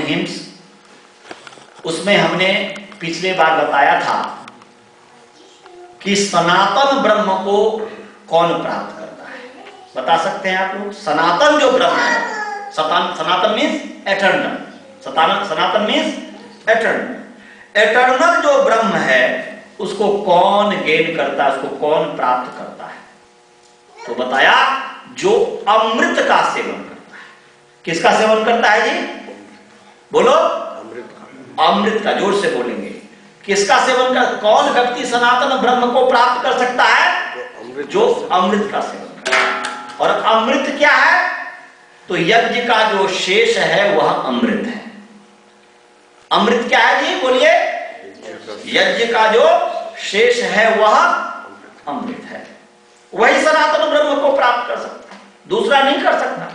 Hymns, उसमें हमने पिछले बार बताया था कि सनातन ब्रह्म को कौन प्राप्त करता है। बता सकते हैं आप लोग? सनातन जो ब्रह्म है, सनातन मीन्स एटर्नल, सनातन मीन्स एटर्नल। एटर्नल जो ब्रह्म है उसको कौन गेन करता है, उसको कौन प्राप्त करता है? तो बताया जो अमृत का सेवन करता है। किसका सेवन करता है जी? बोलो। अमृत का। जोर से बोलेंगे। किसका सेवन कर? कौन व्यक्ति सनातन ब्रह्म को प्राप्त कर सकता है? जो अमृत का सेवन करता है। और अमृत क्या है? तो यज्ञ का जो शेष है वह अमृत है। अमृत क्या है जी? बोलिए। यज्ञ का जो शेष है वह अमृत है। वही सनातन ब्रह्म को प्राप्त कर सकता है, दूसरा नहीं कर सकता।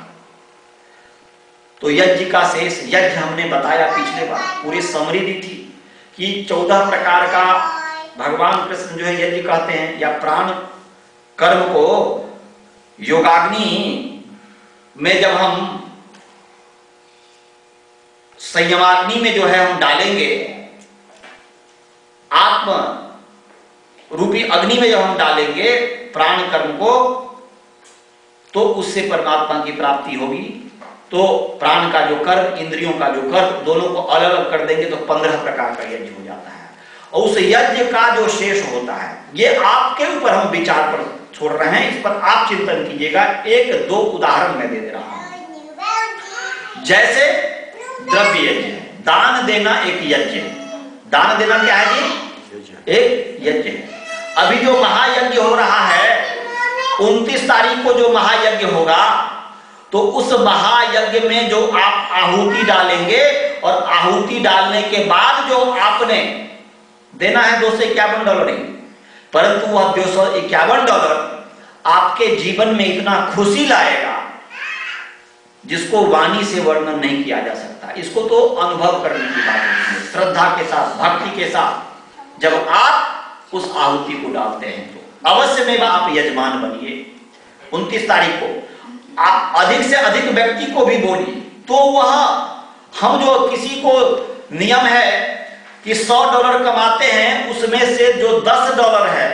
तो यज्ञ का शेष, यज्ञ हमने बताया पिछले बार, पूरी समरी दी थी कि 14 प्रकार का भगवान कृष्ण जो है यज्ञ कहते हैं, या प्राण कर्म को योगाग्नि में जब हम संयमाग्नि में जो है हम डालेंगे, आत्म रूपी अग्नि में जब हम डालेंगे प्राण कर्म को, तो उससे परमात्मा की प्राप्ति होगी। तो प्राण का जो कर्म, इंद्रियों का जो कर्म, दोनों को अलग अलग कर देंगे तो 15 प्रकार का यज्ञ हो जाता है। और उस यज्ञ का जो शेष होता है, ये आपके ऊपर हम विचार पर छोड़ रहे हैं, इस पर आप चिंतन कीजिएगा। 1-2 उदाहरण मैं दे रहा हूं। जैसे द्रव्य यज्ञ, दान देना एक यज्ञ है। दान देना क्या है जी? एक यज्ञ है। अभी जो महायज्ञ हो रहा है, 29 तारीख को जो महायज्ञ होगा, तो उस महायज्ञ में जो आप आहुति डालेंगे, और आहुति डालने के बाद जो आपने देना है $251 नहीं, परंतु वह $251 आपके जीवन में इतना खुशी लाएगा जिसको वाणी से वर्णन नहीं किया जा सकता। इसको तो अनुभव करने की बात होती है। श्रद्धा के साथ, भक्ति के साथ जब आप उस आहुति को डालते हैं तो अवश्य में आप यजमान बनिए। 29 तारीख को आप अधिक से अधिक व्यक्ति को भी बोलिए। तो वह हम जो किसी को नियम है कि $100 कमाते हैं, उसमें से जो $10 है,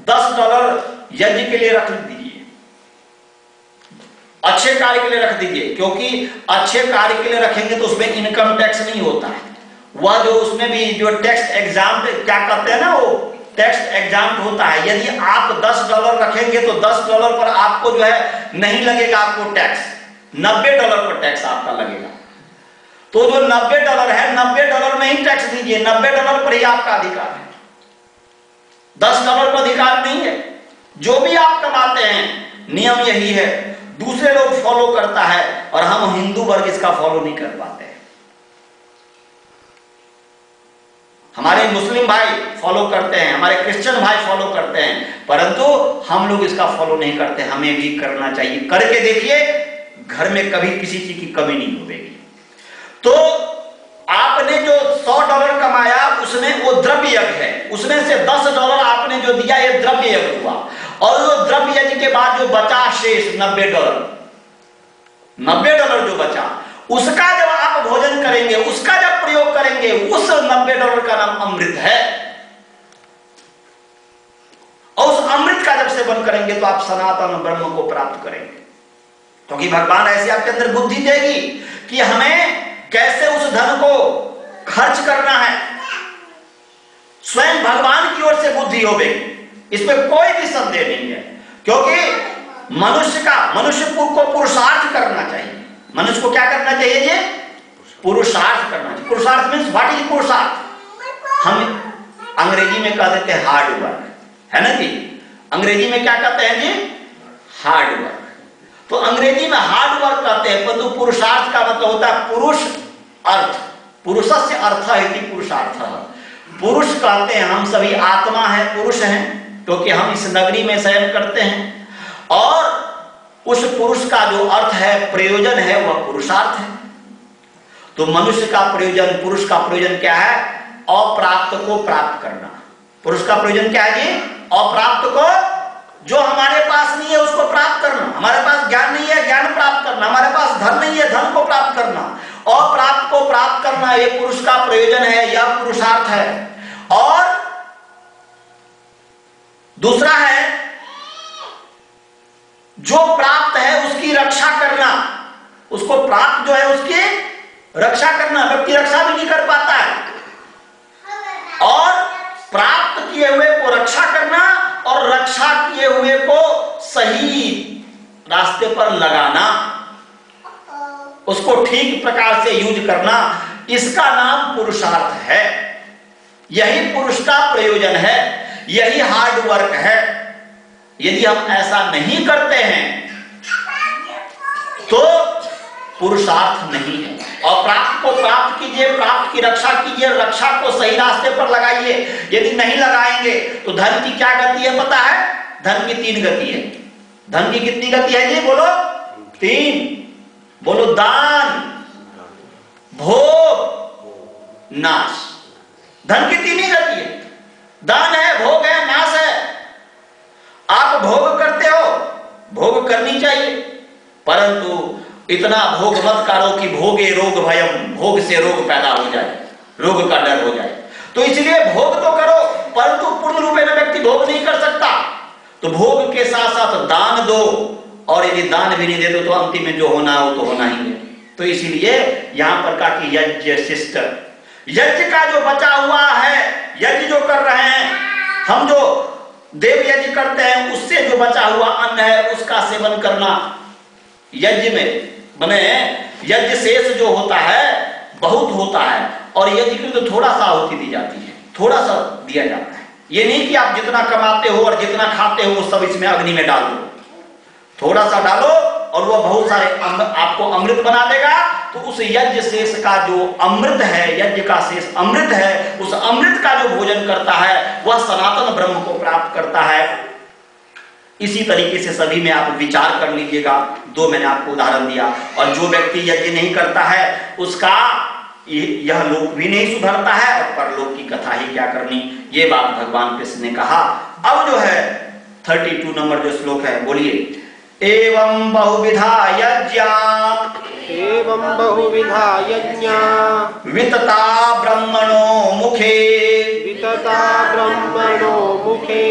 $10 यज्ञ के लिए रख दीजिए, अच्छे कार्य के लिए रख दीजिए। क्योंकि अच्छे कार्य के लिए रखेंगे तो उसमें इनकम टैक्स नहीं होता है। वह जो उसमें भी जो टैक्स एग्जाम क्या कहते हैं ना, वो टैक्स एग्जाम होता है। यदि आप $10 रखेंगे तो $10 पर आपको जो है नहीं लगेगा आपको टैक्स, $90 पर टैक्स आपका लगेगा। तो जो $90 है, $90 में ही टैक्स दीजिए, $90 पर ही आपका अधिकार है, $10 पर अधिकार नहीं है। जो भी आप कमाते हैं, नियम यही है। दूसरे लोग फॉलो करता है और हम हिंदू वर्ग इसका फॉलो नहीं कर पाते हैं। हमारे मुस्लिम भाई फॉलो करते हैं, हमारे क्रिश्चियन भाई फॉलो करते हैं, परंतु हम लोग इसका फॉलो नहीं करते। हमें भी करना चाहिए। करके देखिए, घर में कभी किसी चीज की कमी नहीं होगी। तो आपने जो $100 कमाया, उसमें वो द्रव्य यज्ञ है, उसमें से $10 आपने जो दिया, ये द्रव्य यज्ञ हुआ। और जो द्रव्य यज्ञ के बाद जो बचा शेष $90 जो बचा, उसका जब आप भोजन करेंगे, उसका जब प्रयोग करेंगे, उस $90 का नाम अमृत है। और उस अमृत का जब सेवन करेंगे तो आप सनातन ब्रह्म को प्राप्त करेंगे। क्योंकि भगवान ऐसी आपके अंदर बुद्धि देगी कि हमें कैसे उस धन को खर्च करना है। स्वयं भगवान की ओर से बुद्धि होगी, इसमें कोई भी संदेह नहीं है। क्योंकि मनुष्य को पुरुषार्थ करना चाहिए। मनुष्य को क्या करना चाहिए जी? पुरुषार्थ करना चाहिए। पुरुषार्थ मीन्स व्हाट इज पुरुषार्थ? हम अंग्रेजी में कह देते हैं हार्ड वर्क, है ना जी? अंग्रेजी में क्या कहते हैं जी? Hard work. तो अंग्रेजी में हार्ड वर्क कहते हैं, परंतु पुरुषार्थ का मतलब होता है पुरुष अर्थ। पुरुषस्य अर्थः इति पुरुषार्थः। पुरुष कहते हैं, हम सभी आत्मा है, पुरुष हैं, क्योंकि हम इस नगरी में शयन करते हैं। और उस पुरुष का जो अर्थ है, प्रयोजन है, वह पुरुषार्थ है। तो मनुष्य का प्रयोजन, पुरुष का प्रयोजन क्या है? अप्राप्त को प्राप्त करना। पुरुष का प्रयोजन क्या है जी? अप्राप्त को, जो हमारे पास नहीं है उसको प्राप्त करना। हमारे पास ज्ञान नहीं है, ज्ञान प्राप्त करना। हमारे पास धन नहीं है, धन को प्राप्त करना। अप्राप्त को प्राप्त होना ये पुरुष का प्रयोजन है, यह पुरुषार्थ है। और दूसरा है जो प्राप्त है उसकी रक्षा करना, उसको प्राप्त जो है उसकी रक्षा करना। व्यक्ति रक्षा भी नहीं कर पाता है, और प्राप्त किए हुए को रक्षा करना और रक्षा किए हुए को सही रास्ते पर लगाना, उसको ठीक प्रकार से यूज करना, इसका नाम पुरुषार्थ है। यही पुरुष का प्रयोजन है, यही हार्ड वर्क है। यदि हम ऐसा नहीं करते हैं तो पुरुषार्थ नहीं है। और प्राप्त को प्राप्त कीजिए, प्राप्त की रक्षा कीजिए, रक्षा को सही रास्ते पर लगाइए। यदि नहीं लगाएंगे तो धन की क्या गति है पता है? धन की 3 गति है। धन की कितनी गति है जी? बोलो 3। बोलो दान, भोग, नाश। धन की 3 ही गति है। दान है, भोग है, नाश है। आप भोग करते हो, भोग करनी चाहिए, परंतु इतना भोग मत करो कि भोगे रोग भयम, भोग से रोग पैदा हो जाए, रोग का डर हो जाए। तो इसलिए भोग तो करो, परंतु पूर्ण रूप में व्यक्ति भोग नहीं कर सकता। तो भोग के साथ साथ दान दो, और यदि दान भी नहीं देते तो अंतिम में जो होना है वो तो होना ही है। तो इसीलिए यहां पर कहा कि यज्ञ शिष्ट, यज्ञ का जो बचा हुआ है, यज्ञ जो कर रहे हैं हम, जो देव यज्ञ करते हैं, उससे जो बचा हुआ अन्न है उसका सेवन करना। यज्ञ में बने यज्ञ शेष जो होता है बहुत होता है, और यज्ञ की तो थोड़ा सा आहुति दी जाती है, थोड़ा सा दिया जाता है। ये नहीं कि आप जितना कमाते हो और जितना खाते हो वो सब इसमें अग्नि में डाल दो। थोड़ा सा डालो और वो बहुत सारे आपको अमृत बना देगा। तो उस यज्ञ शेष का जो अमृत है, यज्ञ का शेष अमृत है, उस अमृत का जो भोजन करता है वह सनातन ब्रह्म को प्राप्त करता है। इसी तरीके से सभी में आप विचार कर लीजिएगा। 2 मैंने आपको उदाहरण दिया। और जो व्यक्ति यज्ञ नहीं करता है उसका यह लोक भी नहीं सुधरता है, और परलोक की कथा ही क्या करनी, ये बात भगवान कृष्ण ने कहा। अब जो है 32 नंबर जो श्लोक है, बोलिए। एवं बहुविधा यज्ञा, एवं बहुविधा यज्ञा, वितता ब्रह्मणो मुखे, वितता ब्रह्मणो मुखे,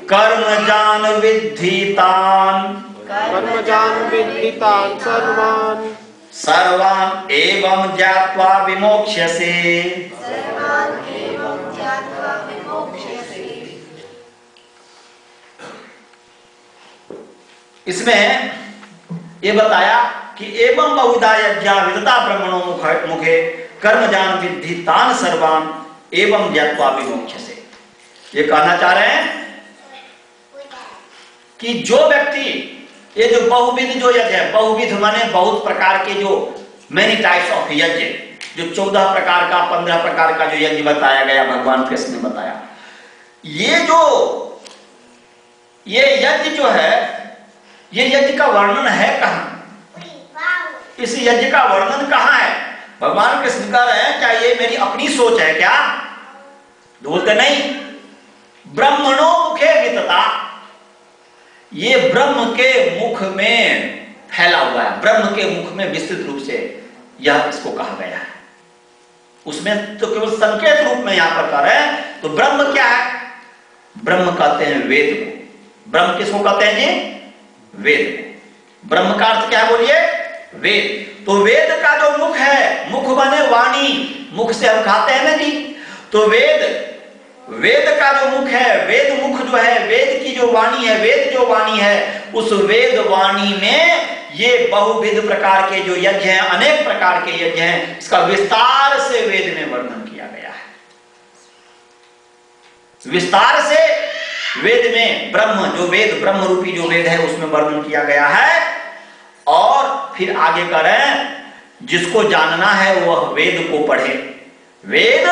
कर्मजान विद्धितान्, कर्मजान विद्धितान् सर्वान्, सर्वान् एवं ज्ञात्वा विमोक्ष्यसे। इसमें ये बताया कि एवं बहुधा यज्ञा विदता ब्रह्मणो मुखे कर्मजान विद्धितान् सर्वान् एवं ज्ञात्वा विमोक्ष्यसे। ये कहना चाह रहे हैं कि जो व्यक्ति ये जो बहुविध जो यज्ञ है, बहुविध माने बहुत प्रकार के, जो मेनी टाइप्स ऑफ यज्ञ, जो 14 प्रकार का 15 प्रकार का जो यज्ञ बताया गया, भगवान कृष्ण ने बताया। ये यज्ञ जो है, ये यज्ञ का वर्णन है कहां? इस यज्ञ का वर्णन कहां है? भगवान कृष्ण कह रहे हैं क्या ये मेरी अपनी सोच है क्या? बोलते नहीं। ब्रह्मणो मुखे वितता, ये ब्रह्म के मुख में फैला हुआ है, ब्रह्म के मुख में विस्तृत रूप से यह इसको कहा गया है। उसमें तो केवल संकेत रूप में यहां पर कर रहे हैं। तो ब्रह्म क्या है? ब्रह्म कहते हैं वेद को। ब्रह्म किसको कहते हैं जी? वेद। ब्रह्म का अर्थ क्या है बोलिए? वेद। तो वेद का जो मुख है, मुख बने वाणी, मुख से हम खाते हैं ना जी। तो वेद का जो मुख है, वेद मुख जो है, वेद की जो वाणी है, वेद जो वाणी है, उस वेद वाणी में ये बहुविध प्रकार के जो यज्ञ हैं, अनेक प्रकार के यज्ञ हैं, इसका विस्तार से वेद में वर्णन किया गया है। विस्तार से वेद में ब्रह्म जो वेद, ब्रह्म रूपी जो वेद है उसमें वर्णन किया गया है। और फिर आगे करें, जिसको जानना है वह वेद को पढ़े। वेद,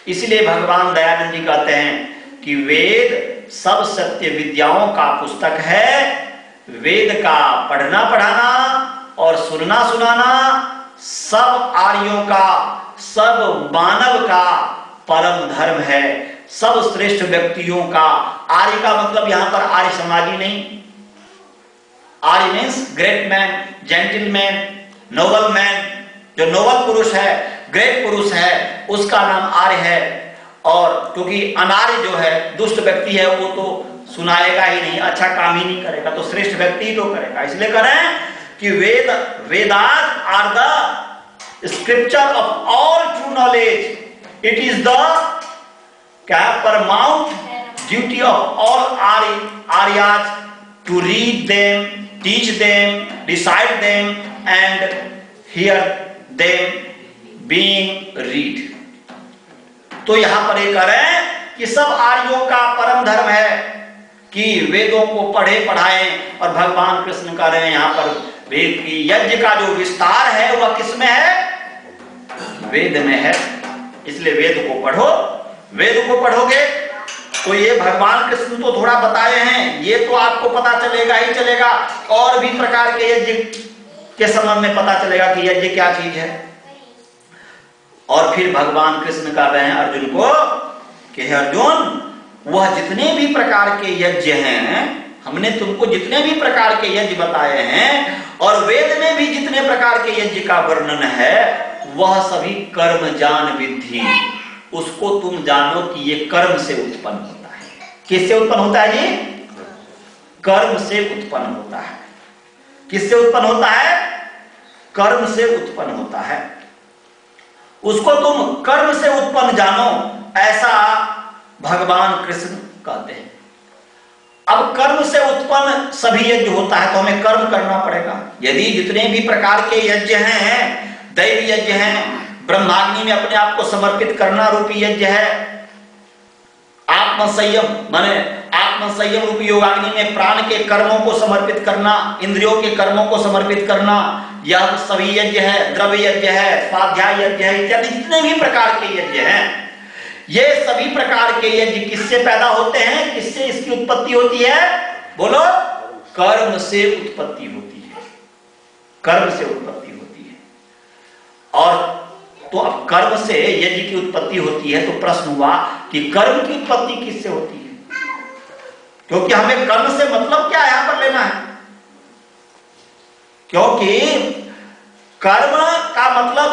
इसलिए भगवान दयानंद जी कहते हैं कि वेद सब सत्य विद्याओं का पुस्तक है। वेद का पढ़ना पढ़ाना और सुनना सुनाना सब आर्यों का, सब मानव का परम धर्म है, सब श्रेष्ठ व्यक्तियों का। आर्य का मतलब यहां पर आर्य समाजी नहीं। Arya means great man, gentleman, noble man, जो नोबल पुरुष है, ग्रेट पुरुष है, उसका नाम आर्य है। और क्योंकि अनार्य जो है, दुष्ट व्यक्ति है, वो तो सुनाएगा ही नहीं, अच्छा काम ही नहीं करेगा, तो श्रेष्ठ व्यक्ति ही तो करेगा। इसलिए करें कि Vedas are the scripture of all true knowledge. It is the क्या paramount duty of all Aryas to read them, teach them, decide them and hear them being read. तो यहां पर एक करें कि सब आर्यों का परम धर्म है कि वेदों को पढ़े पढ़ाएं, और भगवान कृष्ण कह रहे हैं यहां पर वेद की यज्ञ का जो विस्तार है वह किसमें है? वेद में है। इसलिए वेद को पढ़ो। वेद को पढ़ोगे तो ये भगवान कृष्ण तो थोड़ा बताए हैं, ये तो आपको पता चलेगा ही चलेगा, और भी प्रकार के यज्ञ के संबंध में पता चलेगा कि यज्ञ क्या चीज है। और फिर भगवान कृष्ण कह रहे हैं अर्जुन को कि हे अर्जुन, वह जितने भी प्रकार के यज्ञ हैं, हमने तुमको जितने भी प्रकार के यज्ञ बताए हैं, और वेद में भी जितने प्रकार के यज्ञ का वर्णन है, वह सभी कर्म जान विद्धि। उसको तुम जानो कि ये कर्म से उत्पन्न होता है। किससे उत्पन्न होता है? ये कर्म से उत्पन्न होता है। किससे उत्पन्न होता है? कर्म से उत्पन्न होता है। उसको तुम कर्म से उत्पन्न जानो, ऐसा भगवान कृष्ण कहते हैं। अब कर्म से उत्पन्न सभी यज्ञ होता है तो हमें कर्म करना पड़ेगा। यदि जितने भी प्रकार के यज्ञ हैं, दैव यज्ञ हैं, ब्रह्माग्नि में अपने आप को समर्पित करना रूपी यज्ञ है, आत्मसंयम माने आत्मसंयम रूपी योगाग्नि में प्राण के कर्मों को समर्पित करना, इंद्रियों के कर्मों को समर्पित करना, यह सभी यज्ञ है। द्रव्य यज्ञ है, स्वाध्याय यज्ञ है, इत्यादि जितने भी प्रकार के यज्ञ हैं, ये सभी प्रकार के यज्ञ किससे पैदा होते हैं? किससे इसकी उत्पत्ति होती है? बोलो। कर्म से उत्पत्ति होती है। कर्म से उत्पत्ति होती है। और तो अब कर्म से यज्ञ की उत्पत्ति होती है, तो प्रश्न हुआ कि कर्म की उत्पत्ति किससे होती है? क्योंकि हमें कर्म से मतलब क्या यहां पर लेना है? क्योंकि कर्म का मतलब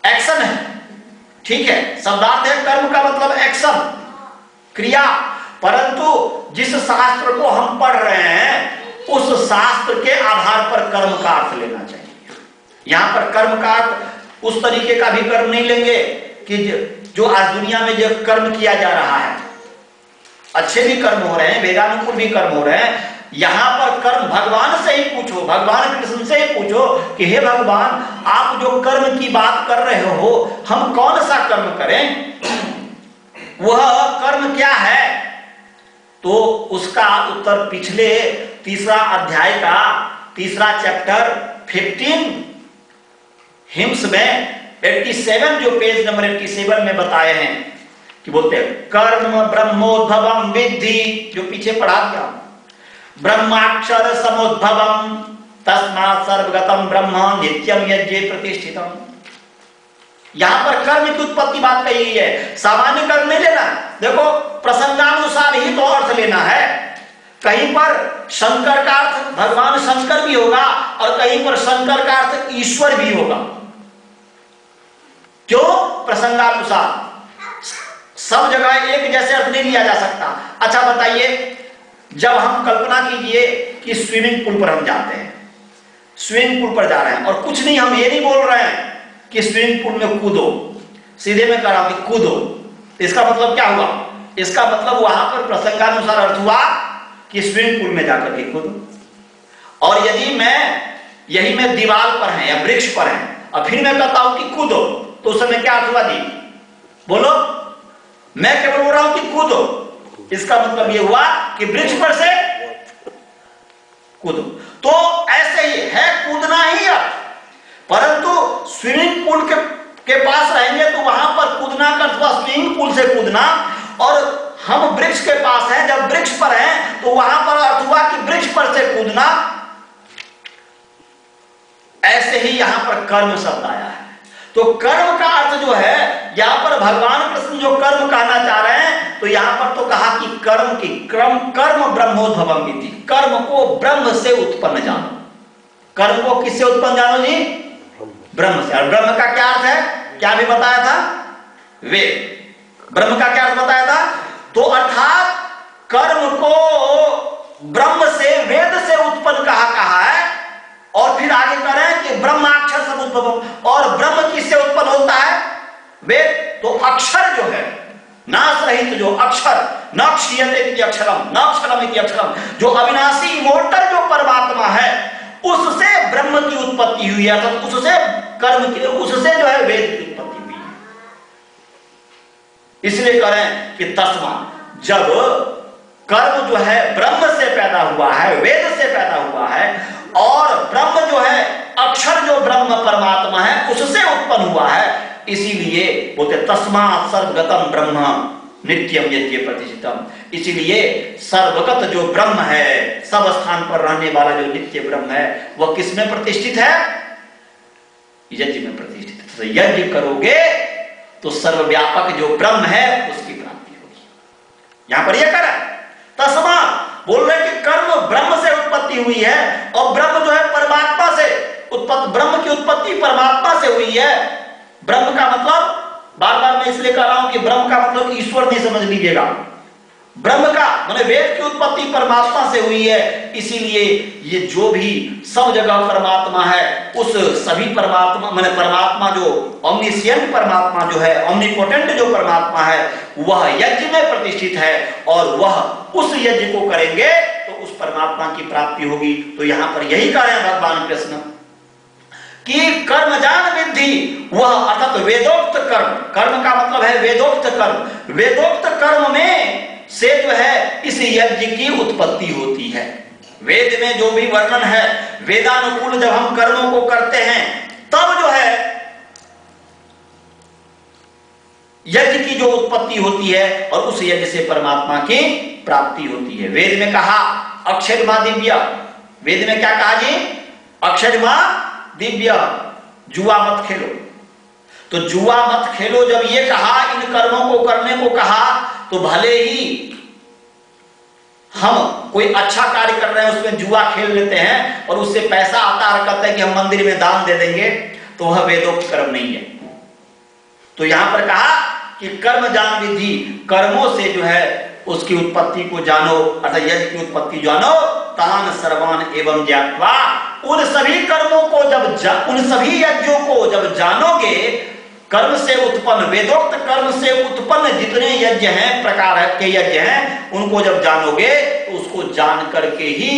एक्शन है, ठीक है, शब्दार्थ है। कर्म का मतलब एक्शन, क्रिया। परंतु जिस शास्त्र को हम पढ़ रहे हैं, उस शास्त्र के आधार पर कर्म का अर्थ लेना चाहिए। यहां पर कर्म का अर्थ उस तरीके का भी कर्म नहीं लेंगे कि जो आज दुनिया में जो कर्म किया जा रहा है, अच्छे भी कर्म हो रहे हैं, वेदानुकूल भी कर्म हो रहे हैं। यहां पर कर्म भगवान से ही पूछो, भगवान कृष्ण से ही पूछो कि हे भगवान, आप जो कर्म की बात कर रहे हो, हम कौन सा कर्म करें? वह कर्म क्या है? तो उसका उत्तर पिछले तीसरा अध्याय का तीसरा चैप्टर 15 हिम्स में 87 जो पेज नंबर 87 में बताए हैं कि बोलते हैं कर्म ब्रह्मोद्भवम विद्धि, जो पीछे पढ़ा क्या, ब्रह्माक्षर समुद्भवम तस्मात् सर्वगतम ब्रह्म नित्यम यज्ञे प्रतिष्ठितम। यहां पर कर्म की उत्पत्ति बात कही गई है, सामान्य कर्म नहीं लेना। देखो, प्रसंगानुसार ही तो अर्थ लेना है। कहीं पर शंकर का अर्थ भगवान शंकर भी होगा, और कहीं पर शंकर का अर्थ ईश्वर भी होगा। क्यों? प्रसंगानुसार। सब जगह एक जैसे अर्थ नहीं लिया जा सकता। अच्छा बताइए, जब हम कल्पना कीजिए कि स्विमिंग पूल पर हम जाते हैं, स्विमिंग पूल पर जा रहे हैं, और कुछ नहीं, हम ये नहीं बोल रहे हैं कि स्विमिंग पूल में कूदो, सीधे में कह रहा हूं कि कूदो, तो इसका मतलब क्या हुआ? इसका मतलब वहां पर प्रसंगानुसार अर्थ हुआ कि स्विमिंग पूल में जाकर के कूदो। और यदि यही मैं दीवार पर है या वृक्ष पर है, और फिर मैं कहता हूं कि कूदो, तो उस समय क्या अर्थ हुआ जी? बोलो। मैं केवल बोल रहा हूं कि कूदो, इसका मतलब यह हुआ कि वृक्ष पर से कूदो। तो ऐसे ही है कूदना ही अर्थ। परंतु स्विमिंग पूल के पास रहेंगे तो वहां पर कूदना का अर्थ स्विमिंग पूल से कूदना, और हम वृक्ष के पास हैं, जब वृक्ष पर हैं तो वहां पर अर्थ हुआ कि वृक्ष पर से कूदना। ऐसे ही यहां पर कर्म शब्द आया है। तो कर्म का अर्थ जो है, यहां पर भगवान कृष्ण जो कर्म कहना चाह रहे हैं, तो यहां पर तो कहा कि कर्म ब्रह्मोद्भवम विद्धि, कर्म को ब्रह्म से उत्पन्न जानो। कर्म को किससे उत्पन्न जानो जी? ब्रह्म से। और ब्रह्म का क्या अर्थ है, क्या भी बताया था, वेद। ब्रह्म का क्या अर्थ बताया था, तो अर्थात कर्म को ब्रह्म से, वेद से उत्पन्न कहा है। और फिर आगे कह रहे हैं कि ब्रह्माक्षर सब उत्पन्न, और ब्रह्म किससे उत्पन्न होता है, वेद। तो अक्षर जो है, नाश रहित जो अक्षर, न क्षीयते इति अक्षरम, न अक्षरम इति अक्षरम, जो अविनाशी इमोर्टल जो परमात्मा है, उससे ब्रह्म की उत्पत्ति हुई है। तो उससे कर्म की, उससे जो है वेद की उत्पत्ति हुई है। इसलिए कह रहे हैं कि तस्मा, जब कर्म जो है ब्रह्म से पैदा हुआ है, वेद से पैदा हुआ है, और ब्रह्म जो है अक्षर जो ब्रह्म परमात्मा है उससे उत्पन्न हुआ है, इसीलिए बोलते तस्मात् सर्वगतम ब्रह्म नित्यम यज्ञ प्रतिष्ठितम। इसीलिए सर्वगत जो ब्रह्म है, सब स्थान पर रहने वाला जो नित्य ब्रह्म है, वह किसमें प्रतिष्ठित है, यज्ञ में प्रतिष्ठित है। तो यज्ञ करोगे तो सर्वव्यापक जो ब्रह्म है उसकी प्राप्ति होगी। यहां पर यह कर तस्मा बोल रहे कि कर्म ब्रह्म से उत्पत्ति हुई है, और ब्रह्म जो है परमात्मा से उत्पत्ति, ब्रह्म की उत्पत्ति परमात्मा से हुई है। ब्रह्म का मतलब, बार बार मैं इसलिए कह रहा हूं कि ब्रह्म का मतलब ईश्वर नहीं समझ लीजिएगा। ब्रह्म का माने वेद की उत्पत्ति परमात्मा से हुई है। इसीलिए ये जो भी सब जगह परमात्मा है, उस सभी परमात्मा माने परमात्मा जो ओमनिशिएंट परमात्मा जो है, ओमनिपोटेंट जो परमात्मा है, वह यज्ञ में प्रतिष्ठित है, और वह उस यज्ञ को करेंगे तो उस परमात्मा की प्राप्ति होगी। तो यहां पर यही कह रहे हैं भगवान कृष्ण कि कर्मजान विद्धि, वह अर्थात वेदोक्त कर्म, कर्म का मतलब है वेदोक्त कर्म, वेदोक्त कर्म में से जो है इस यज्ञ की उत्पत्ति होती है। वेद में जो भी वर्णन है, वेदानुकूल जब हम कर्मों को करते हैं, तब जो है यज्ञ की जो उत्पत्ति होती है, और उस यज्ञ से परमात्मा की प्राप्ति होती है। वेद में कहा अक्षरमा दिव्य, वेद में क्या कहा जी, अक्षरमा दिव्य, जुआ मत खेलो। तो जुआ मत खेलो जब ये कहा, इन कर्मों को करने को कहा, तो भले ही हम कोई अच्छा कार्य कर रहे हैं, उसमें जुआ खेल लेते हैं और उससे पैसा आता है, कहते हैं कि हम मंदिर में दान दे देंगे, तो वह वेदोक्त कर्म नहीं है। तो यहां पर कहा कि कर्म जान विधि, कर्मों से जो है उसकी उत्पत्ति को जानो, अर्थात यज्ञ की उत्पत्ति जानो। तान सर्वान एवं ज्ञात्वा, उन सभी कर्मों को जब उन सभी यज्ञों को जब जानोगे, कर्म से उत्पन्न, वेदोक्त कर्म से उत्पन्न जितने यज्ञ हैं, प्रकार के यज्ञ हैं, उनको जब जानोगे तो उसको जान करके ही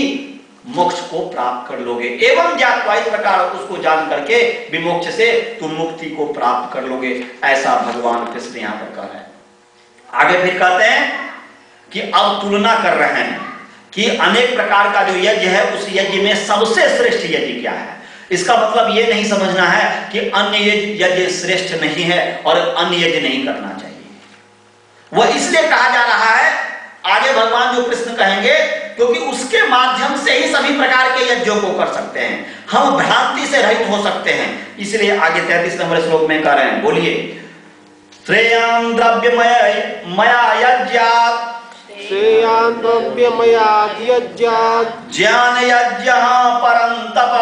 मोक्ष को प्राप्त कर लोगे। एवं ज्ञात्वा, इस प्रकार उसको जान करके विमोक्ष से तुम मुक्ति को प्राप्त कर लोगे। ऐसा भगवान कृष्ण यहां पर कह रहे हैं। आगे फिर कहते हैं कि अब तुलना कर रहे हैं कि अनेक प्रकार का जो यज्ञ है, उस यज्ञ में सबसे श्रेष्ठ यज्ञ क्या है। इसका मतलब ये नहीं समझना है कि अन्य यज्ञ श्रेष्ठ नहीं है और अन्य यज्ञ नहीं करना चाहिए। वह इसलिए कहा जा रहा है, आगे भगवान जो कृष्ण कहेंगे, क्योंकि उसके माध्यम से ही सभी प्रकार के यज्ञों को कर सकते हैं, हम भ्रांति से रहित हो सकते हैं। इसलिए आगे 33 नंबर श्लोक में कह रहे हैं, बोलिए, श्रेयान् द्रव्यमय मया यज्ञात्, श्रेयान् द्रव्यमयाद् यज्ञात्, ज्ञान यज्ञः परं तप,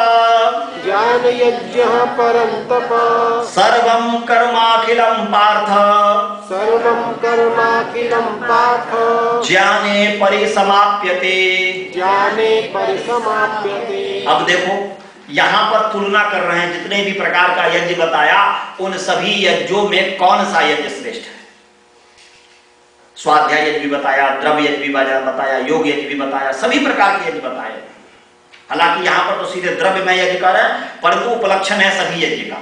ज्ञान यज्ञः परं तप, सर्वं कर्माखिलं पार्थ, सर्वं कर्माखिलं पार्थ, ज्ञाने परिसमाप्यते, ज्ञाने परिसमाप्यते। अब देखो यहां पर तुलना कर रहे हैं, जितने भी प्रकार का यज्ञ बताया, उन सभी यज्ञों में कौन सा यज्ञ श्रेष्ठ है। स्वाध्याय यज्ञ भी बताया, द्रव्य यज्ञ भी बताया, योग यज्ञ भी बताया, सभी प्रकार के यज्ञ बताए। हालांकि यहां पर तो सीधे द्रव्य में यज्ञ कर रहे हैं, परंतु उपलक्षण है सभी यज्ञ का,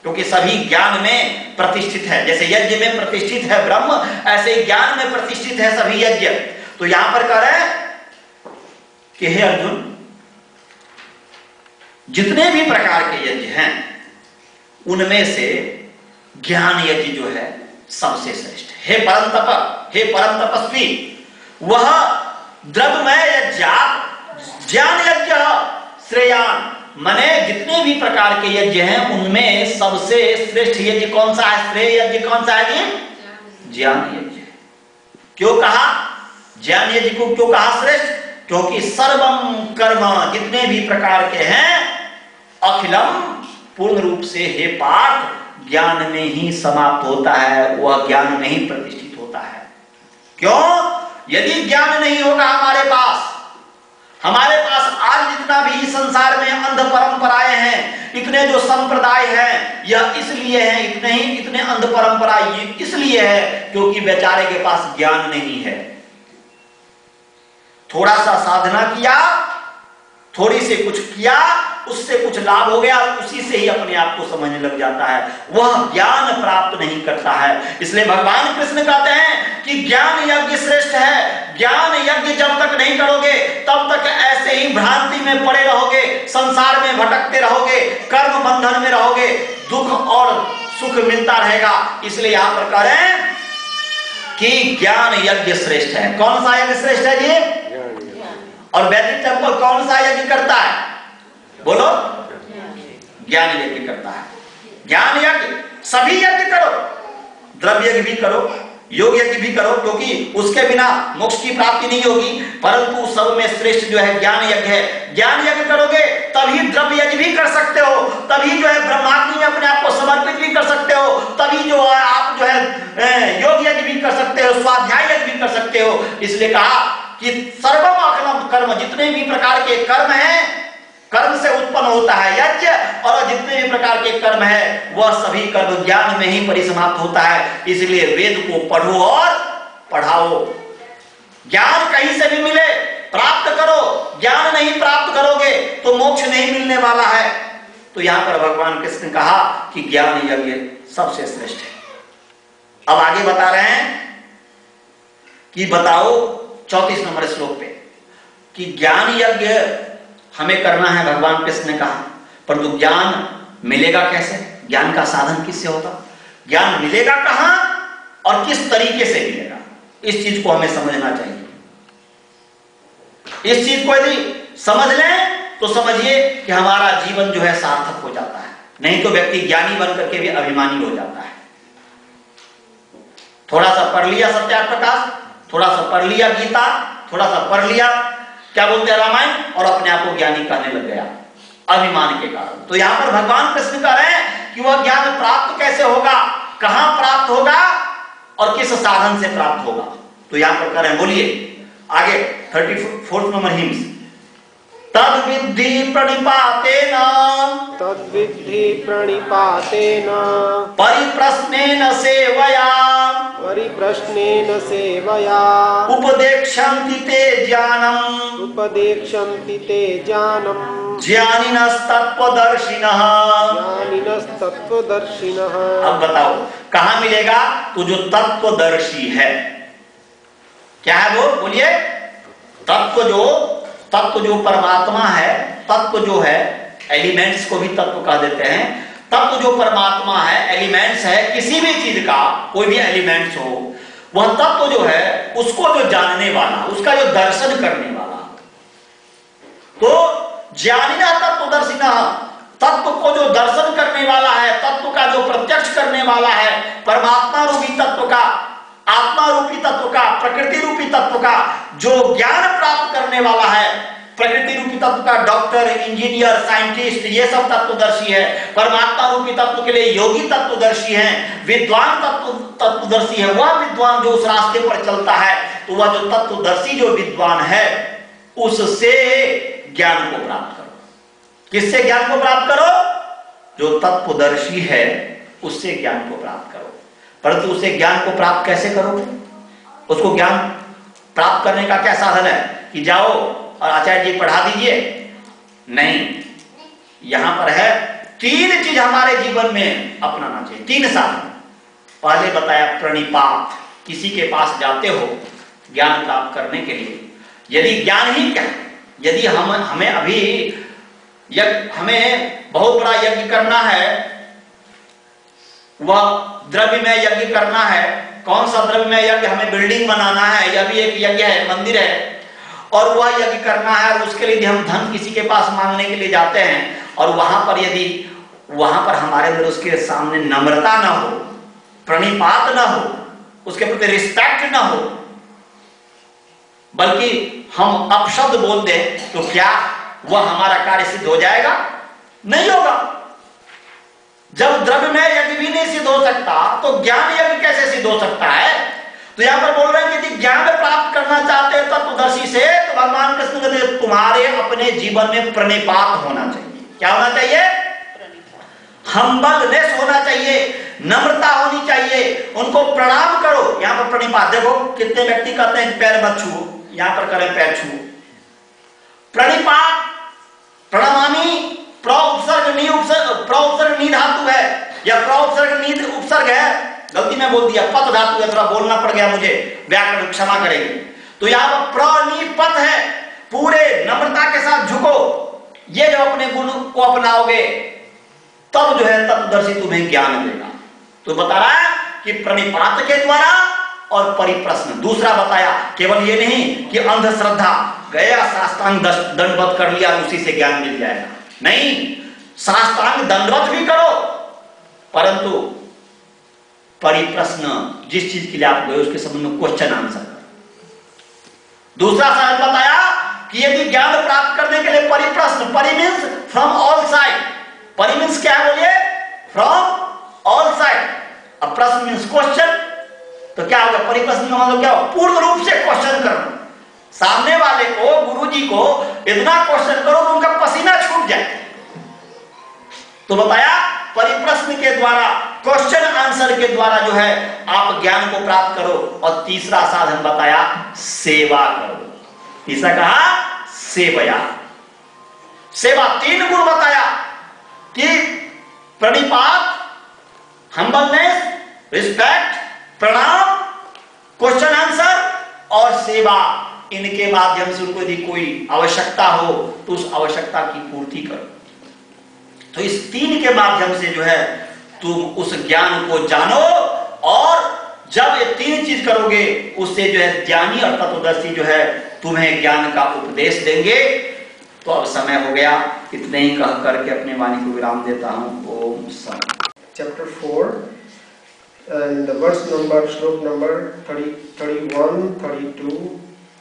क्योंकि सभी ज्ञान में प्रतिष्ठित है। जैसे यज्ञ में प्रतिष्ठित है ब्रह्म, ऐसे ही ज्ञान में प्रतिष्ठित है सभी यज्ञ। तो यहां पर कह रहे हैं कि हे अर्जुन, जितने भी प्रकार के यज्ञ हैं, उनमें से ज्ञान यज्ञ जो है सबसे श्रेष्ठ है। हे परम तप, हे परम तपस्वी, वह द्रव्यमय यज्ञ, ज्ञान यज्ञ श्रेयान, माने जितने भी प्रकार के यज्ञ हैं उनमें सबसे श्रेष्ठ यज्ञ कौन सा है, श्रेय यज्ञ कौन सा है जी, ज्ञान यज्ञ। क्यों कहा ज्ञान यज्ञ को, क्यों कहा श्रेष्ठ, क्योंकि सर्वम कर्म, जितने भी प्रकार के हैं, अखिलम पूर्ण रूप से हे पार्थ ज्ञान में ही समाप्त होता है, वह ज्ञान में ही प्रतिष्ठित होता है। क्यों? यदि ज्ञान नहीं होगा हमारे पास आज जितना भी संसार में अंध परंपराएं हैं, इतने जो संप्रदाय हैं, यह इसलिए हैं, इतने अंध परंपरा इसलिए है क्योंकि बेचारे के पास ज्ञान नहीं है। थोड़ा सा साधना किया, थोड़ी से कुछ किया, उससे कुछ लाभ हो गया, उसी से ही अपने आप को समझने लग जाता है, वह ज्ञान प्राप्त नहीं करता है। इसलिए भगवान कृष्ण कहते हैं कि ज्ञान यज्ञ श्रेष्ठ है। ज्ञान यज्ञ जब तक नहीं करोगे तब तक ऐसे ही भ्रांति में पड़े रहोगे, संसार में भटकते रहोगे, कर्म बंधन में रहोगे, दुख और सुख मिलता रहेगा। इसलिए यहां पर कह रहे हैं कि ज्ञान यज्ञ श्रेष्ठ है। कौन सा यज्ञ श्रेष्ठ है जी? और वैदिक टेम्पल कौन सा यज्ञ करता है? बोलो। ज्ञान यज्ञ करता है। ज्ञान यज्ञ, सभी यज्ञ करो, द्रव्य यज्ञ भी करो, योग यज्ञ भी करो, क्योंकि उसके बिना मोक्ष की प्राप्ति नहीं होगी। परंतु सब में श्रेष्ठ जो है ज्ञान यज्ञ है। ज्ञान यज्ञ करोगे तभी द्रव्य यज्ञ भी कर सकते हो, तभी जो है ब्रह्माग्नि में अपने आप को समर्पित भी कर सकते हो, तभी जो है आप जो है योग यज्ञ भी कर सकते हो, स्वाध्याय यज्ञ भी कर सकते हो। इसलिए कहा कि सर्वम अखिलम कर्म, जितने भी प्रकार के कर्म हैं, कर्म से उत्पन्न होता है यज्ञ, और जितने भी प्रकार के कर्म है वह सभी कर्म ज्ञान में ही परिसमाप्त होता है। इसलिए वेद को पढ़ो और पढ़ाओ। ज्ञान कहीं से भी मिले प्राप्त करो, ज्ञान नहीं प्राप्त करोगे तो मोक्ष नहीं मिलने वाला है। तो यहां पर भगवान कृष्ण ने कहा कि ज्ञान यज्ञ सबसे श्रेष्ठ है। अब आगे बता रहे हैं कि बताओ 34 नंबर श्लोक पे कि ज्ञान यज्ञ हमें करना है, भगवान कृष्ण ने कहा, परंतु ज्ञान मिलेगा कैसे? ज्ञान का साधन किससे होगा? ज्ञान मिलेगा कहां और किस तरीके से मिलेगा? इस चीज को हमें समझना चाहिए। इस चीज को यदि समझ लें तो समझिए कि हमारा जीवन जो है सार्थक हो जाता है। नहीं तो व्यक्ति ज्ञानी बन करके भी अभिमानी हो जाता है। थोड़ा सा पढ़ लिया सत्यार्थ प्रकाश, थोड़ा सा पढ़ लिया गीता, थोड़ा सा पढ़ लिया क्या बोलते हैं रामायण, और अपने आप को ज्ञानी कहने लग गया अभिमान के कारण। तो यहां पर भगवान कृष्ण कह रहे हैं कि वह ज्ञान प्राप्त कैसे होगा, कहां प्राप्त होगा और किस साधन से प्राप्त होगा। तो यहां पर कह रहे हैं, बोलिए आगे 34 नंबर हिम्स। तद विद्धि प्रणिपातेन, तद्विद्धि प्रणिपातेन, परिप्रश्नेन सेवया, परिप्रश्नेन सेवया, उपदेक्षन्ति ते ज्ञानम्, उपदेक्षन्ति ते ज्ञानम्, ज्ञानिनस्तत्त्वदर्शिनः, ज्ञानिनस्तत्त्वदर्शिनः। अब बताओ कहां मिलेगा? तो जो तत्वदर्शी है, क्या है वो? बोलिए। तत्व जो परमात्मा है, तत्व जो है, एलिमेंट्स को भी तत्व कह देते हैं। तत्व जो परमात्मा है, एलिमेंट्स है, किसी भी चीज का कोई भी एलिमेंट्स हो, वह तत्व जो है उसको जो जानने वाला, उसका जो दर्शन करने वाला, तो ज्ञानिना तत्वदर्शिना, तत्व को जो दर्शन करने वाला है, तत्व का जो प्रत्यक्ष करने वाला है, परमात्मा रूपी तत्व का, आत्मा रूपी तत्व का, प्रकृति रूपी तत्व का जो ज्ञान प्राप्त करने वाला है, प्रकृति रूपी तत्व का डॉक्टर, इंजीनियर, साइंटिस्ट, ये सब तत्वदर्शी है। परमात्मा रूपी तत्व के लिए योगी तत्वदर्शी हैं, विद्वान तत्वदर्शी है। वह विद्वान जो उस रास्ते पर चलता है, तो वह जो तत्वदर्शी जो विद्वान है, उससे ज्ञान को प्राप्त करो। किससे ज्ञान को प्राप्त करो? जो तत्वदर्शी है उससे ज्ञान को प्राप्त करो। परंतु उसे ज्ञान को प्राप्त कैसे करोगे? उसको ज्ञान प्राप्त करने का क्या साधन है कि जाओ और आचार्य जी पढ़ा दीजिए? नहीं, यहां पर है 3 चीज हमारे जीवन में अपनाना चाहिए। 3 साधन। पहले बताया प्रणिपात, किसी के पास जाते हो ज्ञान प्राप्त करने के लिए, यदि ज्ञान ही क्या, यदि हमें अभी हमें बहुत बड़ा यज्ञ करना है, वह द्रव्य में यज्ञ करना है। कौन सा द्रव्य में यज्ञ? हमें बिल्डिंग बनाना है, यह भी एक यज्ञ है, मंदिर है, और वह यज्ञ करना है। और उसके लिए हम धन किसी के पास मांगने के लिए जाते हैं, और वहां पर यदि वहां पर हमारे अंदर उसके सामने नम्रता ना हो, प्रणिपात ना हो, उसके प्रति रिस्पेक्ट ना हो, बल्कि हम अपशब्द बोल दें, तो क्या वह हमारा कार्य सिद्ध हो जाएगा? नहीं होगा। जब द्रव्यमय यज्ञ भी नहीं सिद्ध हो सकता तो ज्ञान यज्ञ कैसे सिद्ध हो सकता है? तो यहां पर बोल रहे हैं कि ज्ञान प्राप्त करना चाहते हैं तत्वदर्शी से, तो भगवान कृष्ण कहते हैं तुम्हारे अपने जीवन में प्रणिपात होना चाहिए। क्या होना चाहिए? हम्बलनेस होना चाहिए, नम्रता होनी चाहिए, उनको प्रणाम करो। यहां पर प्रणिपात देखो, कितने व्यक्ति कहते हैं पैर मत छुओ, यहां पर करें पैर छुओ। प्रणिपात, प्रणमामि, प्र उपसर्ग नी धातु है या प्र उपसर्ग नी उपसर्ग है, गलती में बोल दिया, पत धातु है, थोड़ा बोलना पड़ गया मुझे, व्याकरण क्षमा करेंगे। तो यहां पर प्र नी पत है, पूरे नम्रता के साथ झुको। ये जो अपने गुण को अपनाओगे तब जो है तत्वदर्शी तुम्हें ज्ञान देगा। तो बता रहा है कि प्रणिपात के द्वारा और परिप्रश्न। दूसरा बताया केवल ये नहीं कि अंधश्रद्धा, गया साष्टांग दंडवत कर लिया उसी से ज्ञान मिल जाएगा, नहीं, साष्टांग दंडवत भी करो परंतु परिप्रश्न, जिस चीज के लिए आप गए उसके संबंध में क्वेश्चन आंसर करो। दूसरा साहब बताया कि यदि ज्ञान प्राप्त करने के लिए परिप्रश्न, परि मींस फ्रॉम ऑल साइड, परि मींस क्या है बोलिए? From all side. अब प्रश्न मींस क्वेश्चन, तो क्या होगा? परिप्रश्न का मतलब क्या हो? पूर्ण रूप से क्वेश्चन करना, सामने वाले को, गुरुजी को इतना क्वेश्चन करो तो उनका पसीना छूट जाए। तो बताया परिप्रश्न के द्वारा, क्वेश्चन आंसर के द्वारा जो है आप ज्ञान को प्राप्त करो। और तीसरा साधन बताया सेवा करो। तीसरा कहा सेवया, सेवा। तीन गुण बताया कि प्रणिपात, हम्बलनेस, रिस्पेक्ट, प्रणाम, क्वेश्चन आंसर और सेवा। इनके माध्यम से उनको यदि कोई आवश्यकता हो तो उस आवश्यकता की पूर्ति करो। तो इस तीन के माध्यम से जो है तुम उस ज्ञान को जानो, और जब ये तीन चीज करोगे उससे जो है ज्ञानी और तत्वदर्शी जो है तुम्हें ज्ञान का उपदेश देंगे। तो अब समय हो गया, इतने ही कह करके अपने वाणी को विराम देता हूं। Om Shanti. Chapter 4 and the verse number, shlok number 30, 31, 32,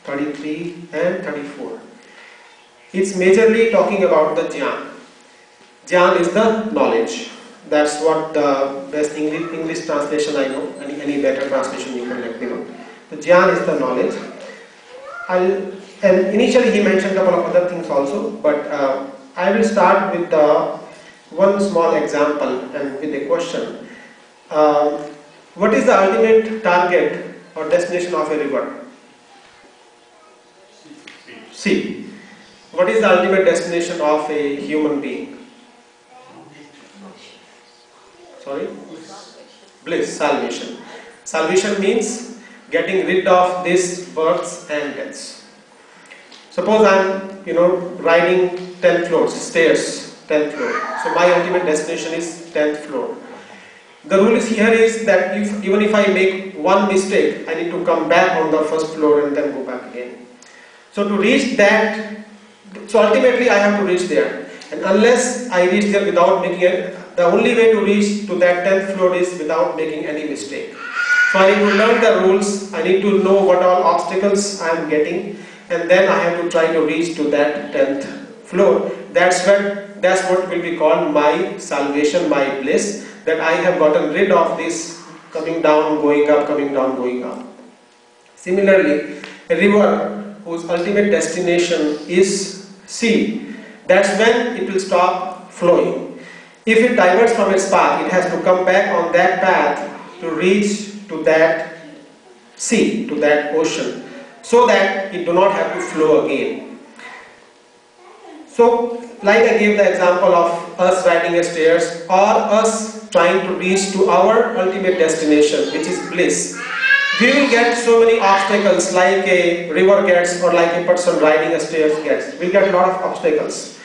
33 and 34. It's majorly talking about the jnana. Jnana is the knowledge. That's what the best English translation I know. Any better translation you can let me know. The jnana is the knowledge. And initially he mentioned a couple of other things also, but I will start with one small example and with a question. What is the ultimate target or destination of a river? Sea. What is the ultimate destination of a human being? Sorry? Bliss, salvation. Salvation means getting rid of these births and deaths. Suppose I am, riding 10 floors, stairs, 10th floor. So my ultimate destination is 10th floor. The rule is here is that even if I make one mistake, I need to come back on the first floor and then go back again. So to reach that, so ultimately I have to reach there. And unless I reach there without making the only way to reach to that 10th floor is without making any mistake. So I need to learn the rules, I need to know what all obstacles I am getting, and then I have to try to reach to that 10th floor. That's what will be called my salvation, my bliss, that I have gotten rid of this coming down, going up, coming down, going up. Similarly, a river whose ultimate destination is sea, that's when it will stop flowing. If it diverts from its path, it has to come back on that path to reach to that sea, to that ocean, so that it do not have to flow again. So, like I gave the example of us riding a stairs or us trying to reach to our ultimate destination, which is bliss. We will get so many obstacles like a river gets, or like a person riding a stairs gets. We'll get a lot of obstacles.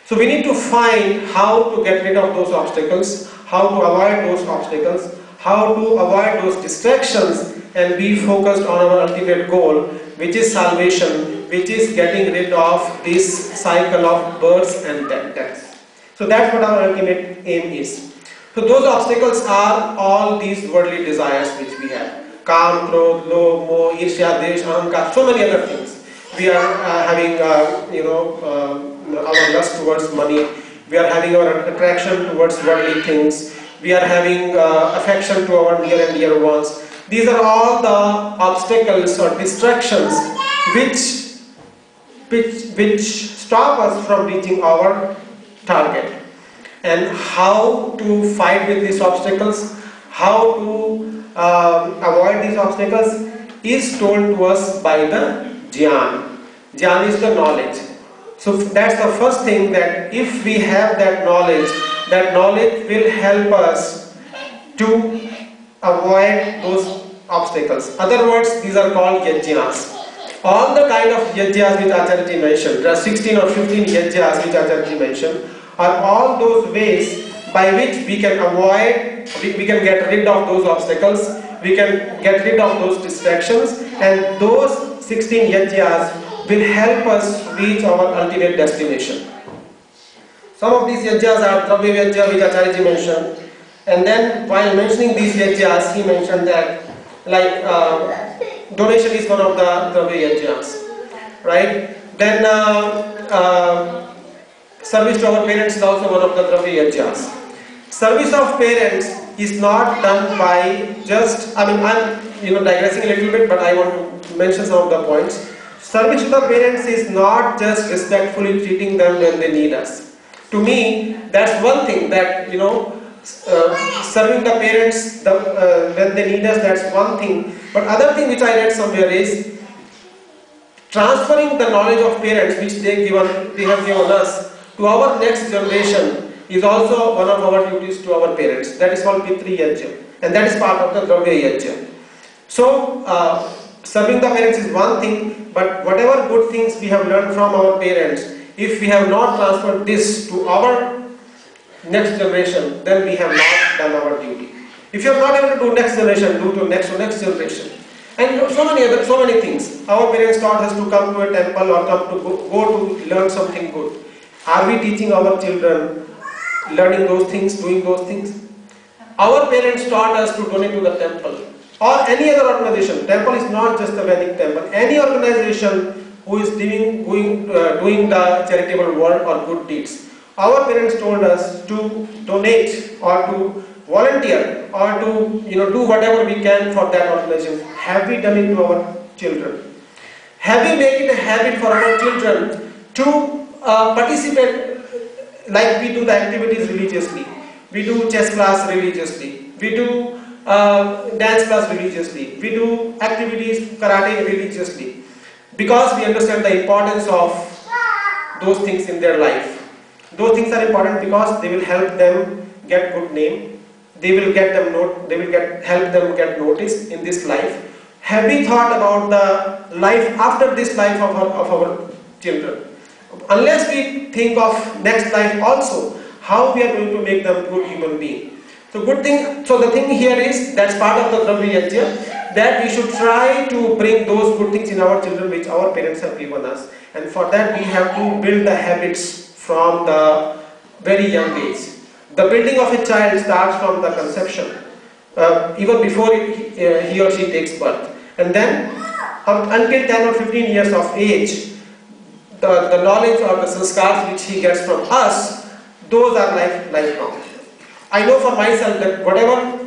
So we need to find how to get rid of those obstacles, how to avoid those obstacles, how to avoid those distractions and be focused on our ultimate goal, which is salvation, which is getting rid of this cycle of births and deaths. So that's what our ultimate aim is. So those obstacles are all these worldly desires which we have. Kam, Krodh, Lobh, Moh, Irsha, Desh, Ahankar, so many other things. We are having, our lust towards money. we are having our attraction towards worldly things, we are having affection to our near and dear ones. These are all the obstacles or distractions which stop us from reaching our target. And how to fight with these obstacles, how to avoid these obstacles is told to us by the Jnana. Jnana is the knowledge. So that's the first thing, that if we have that knowledge will help us to avoid those obstacles. Other words, these are called yajnas. All the kind of yajnas which Acharya mentioned, there are 16 or 15 yajnas which Acharya mentioned, are all those ways by which we can avoid, we can get rid of those obstacles, we can get rid of those distractions, and those 16 yajnas will help us reach our ultimate destination. Some of these yajnas are Dravya Yajna which Acharya mentioned, and then while mentioning these yajnas, he mentioned that like donation is one of the Dravya Yajnas, right? Then service to our parents is also one of the Dravya Yajnas. Service of parents is not done by just, I'm digressing a little bit, but I want to mention some of the points. Service to the parents is not just respectfully treating them when they need us. To me, that's one thing, that serving the parents when they need us, that's one thing. But other thing which I read somewhere is transferring the knowledge of parents which they have given us to our next generation is also one of our duties to our parents. That is called Pitri Yajna, and that is part of the Dravya Yajna. So serving the parents is one thing, but whatever good things we have learned from our parents, if we have not transferred this to our next generation, then we have not done our duty. If you are not able to do next generation, do to next generation. And so many things. Our parents taught us to come to a temple or go to learn something good. Are we teaching our children learning those things, doing those things? Our parents taught us to donate to the temple or any other organization. Temple is not just the Vedic temple. Any organization who is doing the charitable work or good deeds. Our parents told us to donate or to volunteer or to do whatever we can for that organization. Have we done it to our children? Have we made it a habit for our children to participate, like we do the activities religiously? We do chess class religiously. We do dance class religiously. We do activities, karate religiously. Because we understand the importance of those things in their life. Those things are important because they will help them get good name. They will help them get noticed in this life. Have we thought about the life after this life of our children? Unless we think of next life also, how we are going to make them good human beings. So the thing here is, that's part of the Dravya Yajna, that we should try to bring those good things in our children which our parents have given us. And for that we have to build the habits from the very young age. The building of a child starts from the conception, even before he or she takes birth. And then until 10 or 15 years of age, the knowledge or the sanskars which he gets from us, those are lifelong. I know for myself that whatever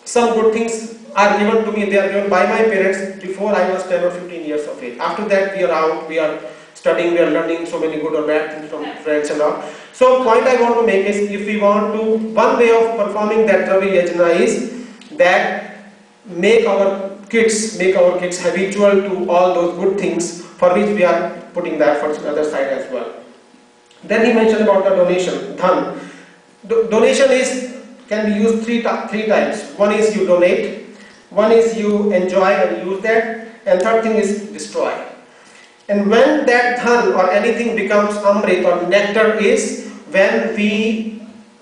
some good things are given to me, they are given by my parents before I was 10 or 15 years of age. After that we are out, we are studying, we are learning so many good or bad things from friends and all. So point I want to make is, if we want to, one way of performing that Dravya Yajna is that make our kids habitual to all those good things for which we are putting the efforts on the other side as well. Then he mentioned about the donation, dhan. Donation can be used three times. One is you donate, one is you enjoy and use that, and third thing is destroy. And when that dhan or anything becomes amrit or nectar is when we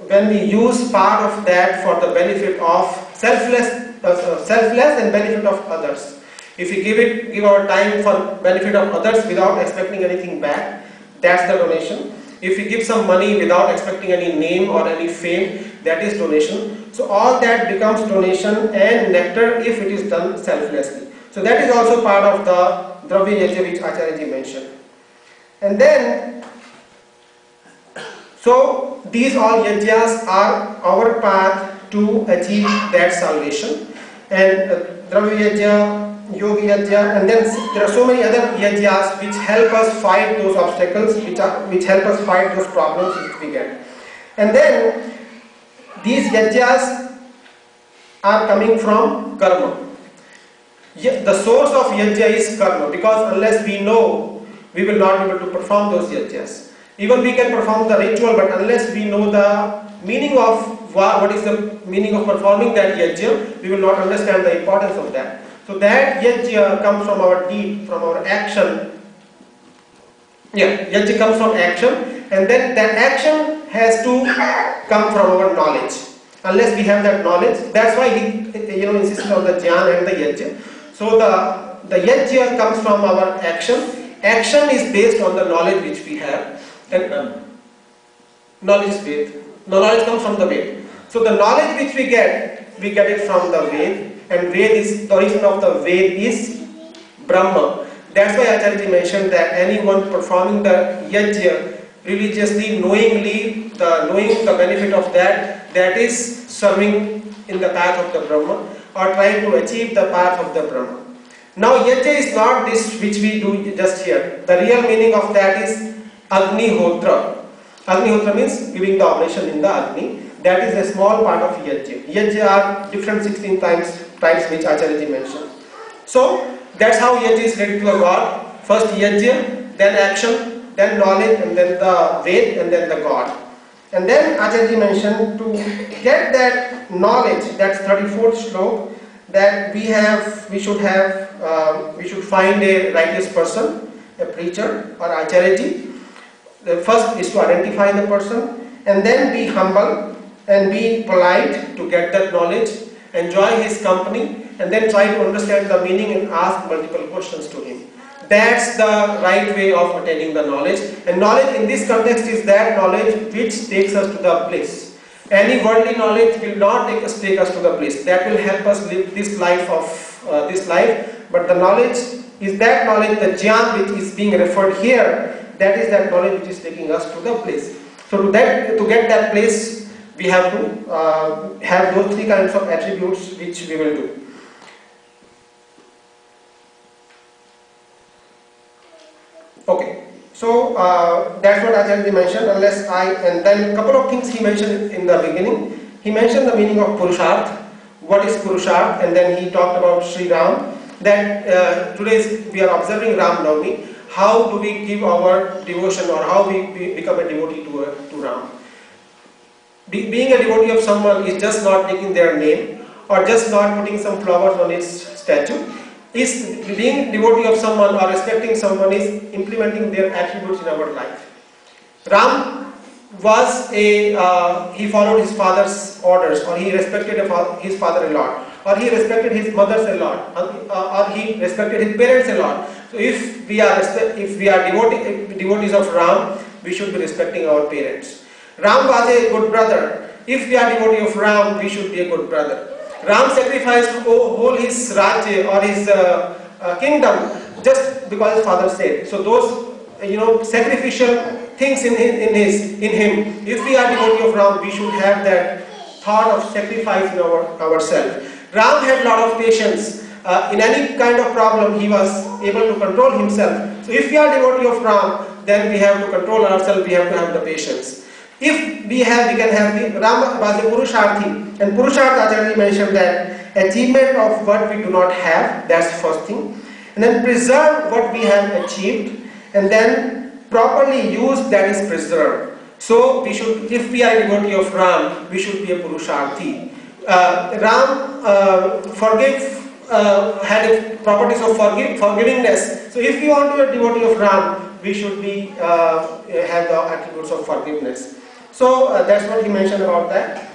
use part of that for the benefit of selfless and benefit of others. If we give our time for benefit of others without expecting anything back, that's the donation. If we give some money without expecting any name or any fame, that is donation. So all that becomes donation and nectar if it is done selflessly. So that is also part of the Dravya Yajna which Acharya ji mentioned. And then So these all yajnas are our path to achieve that salvation. And Dravya Yajna, Yoga Yajna, and then there are so many other yajnas which help us fight those obstacles, which help us fight those problems which we get. And then these yajnas are coming from karma. The source of yajna is karma, because unless we know, we will not be able to perform those yajnas. Even we can perform the ritual, but unless we know the meaning of what is the meaning of performing that yajna, we will not understand the importance of that. So that yajna comes from our deed, from our action. Yeah, yajna comes from action, and then that action has to come from our knowledge. Unless we have that knowledge, that's why he insisted on the jnana and the yajna. So the yajna comes from our action. Action is based on the knowledge which we have, and knowledge is Ved. Knowledge comes from the Ved. So the knowledge which we get it from the Ved, and Ved is the origin of the Ved is Brahma. That's why Acharya mentioned that anyone performing the yajna religiously, knowing the benefit of that is serving in the path of the Brahma, or trying to achieve the path of the Brahma. Now yajna is not this which we do just here. The real meaning of that is Agnihotra. Agnihotra means giving the oblation in the Agni. That is a small part of yajna. Yajna are different 16 types which Acharya mentioned. So that's how yajna is related to the God. First yajna, then action, then knowledge, and then the Ved, and then the God. And then Acharya mentioned to get that knowledge, that's 34th slok, that we should find a righteous person, a preacher or Acharya. The first is to identify the person, and then be humble and be polite to get that knowledge, enjoy his company, and then try to understand the meaning and ask multiple questions to him. That's the right way of attaining the knowledge. And knowledge in this context is that knowledge which takes us to the bliss. Any worldly knowledge will not take us to the bliss. That will help us live this life but the knowledge is that knowledge, the jnana which is being referred here, that is that knowledge which is taking us to the place. So to get that place, we have to have those three kinds of attributes which we will do. Okay, so that's what Acharya mentioned. And then a couple of things he mentioned in the beginning. He mentioned the meaning of Purusharth. What is Purusharth? And then he talked about Sri Ram. That today we are observing Ram Navami. How do we give our devotion, or how we become a devotee to Ram? Being a devotee of someone is just not taking their name, or just not putting some flowers on his statue. Being devotee of someone or respecting someone is implementing their attributes in our life. Ram was he followed his father's orders, or he respected his father a lot, or he respected his mothers a lot, or he respected his parents a lot. So if we are devotees of Ram, we should be respecting our parents. Ram was a good brother. If we are devotee of Ram, we should be a good brother. Ram sacrificed whole his Rajya or his kingdom just because his father said. So those sacrificial things in him. If we are devotee of Ram, we should have that thought of sacrifice in ourselves. Ram had a lot of patience. In any kind of problem, he was able to control himself. So if we are devotee of Ram, then we have to control ourselves. We have to have the patience. If we can have Ram was a Purusharthi, and Purusharth Acharya mentioned that achievement of what we do not have, that's the first thing, and then preserve what we have achieved, and then properly use that is preserved. So we should, if we are a devotee of Ram, we should be a Purusharthi. Ram had properties of forgivingness. So if we want to be a devotee of Ram, we should have the attributes of forgiveness. So that's what he mentioned about that.